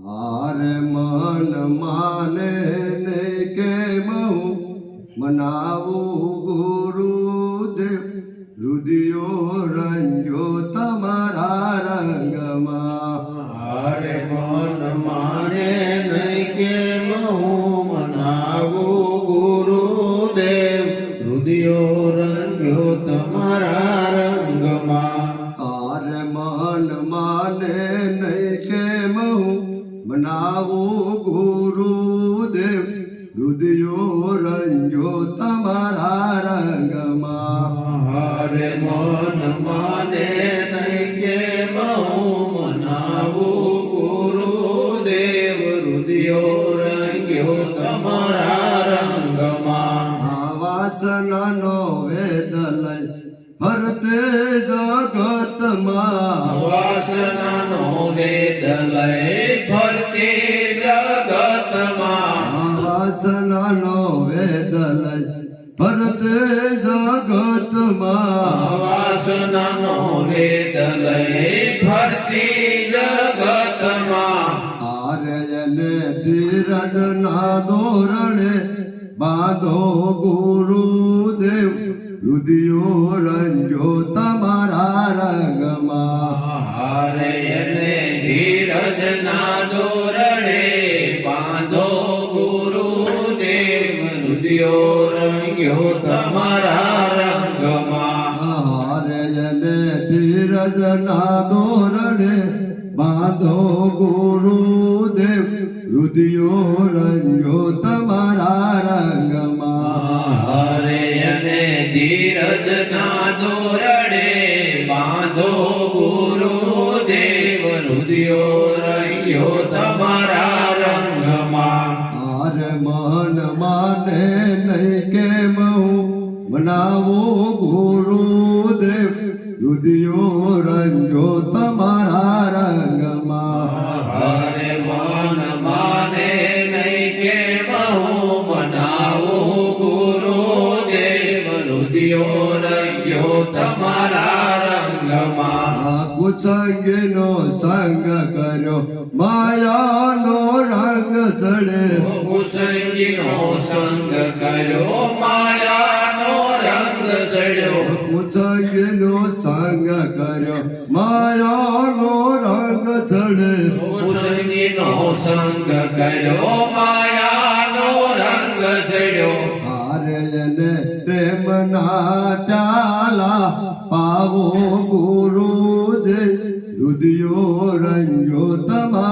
હારે મન માને ને કેમ હું મનાવું ગુરુદેવ, રુદિયો રંજો તમારા રંગમાં. હારે મન માને નહીં કેમ હું મનાવું ગુરુદેવ, રુદિયો રંગ્યો તમારા રંગમાં. હારે મન માને નહીં કેમ હું મનાવું ગુરુદેવ, રુદિયો રંજો તમારા રંગમાં. હારે મન માને નહીં કેમ હું મનાવું ગુરુદેવ, રુદિયો રંગ્યો તમારા રંગમાં. આ વાસનાનો વેદ લઈ ફરતે જગતમાં, વાસનાનો વેદ લઈ ફરતી જગતમાં. વાસનાનો વેદ લઈ ફરતે જગતમાં. વાસનાનો વેદ લઈ ફરતી જગતમાં. આર્યને ધીરજ ના ધોરણે બાંધો ગુરુદેવ, રુદિયો રંજો તમારા રંગમાં. હારે એને ધીરજ ના ધોરણે બાંધો ગુરુદેવ, રુદિયો રંગ્યો તમારા રંગમાં. હારે ધીરજ ના ધોરણે બાંધો ગુરુદેવ, રુદિયો રંજો તમારા રંગમાં. હારે એને ધીરજ ના ધોરણે બાંધો ગુરુદેવ, રુદિયો રંગ્યો તમારા રંગમાં. હારે મન માને નહીં કેમ હું મનાવું ગુરુદેવ, રુદિયો રંજો તમારા રંગમાં. હારે મન માને નહીં કેમ હું મનાવું ગુરુદેવ, રુદિયો રંગ્યો તમારા રંગમાં. આ કુસંગનો સંગ કર્યો માયાનો રંગ ચડે, કુસંગીનો સંગ કર્યો માયાનો રંગ ચડ્યો. કુસંગનો સંગ કર્યો માયાનો રંગ ચડે. કુસંગીનો સંગ કર્યો માયાનો રંગ ચડ્યો. હારે એને પ્રેમ ના ચાલા પાવો ગુરુદેવ, રુદિયો રંજો તમારા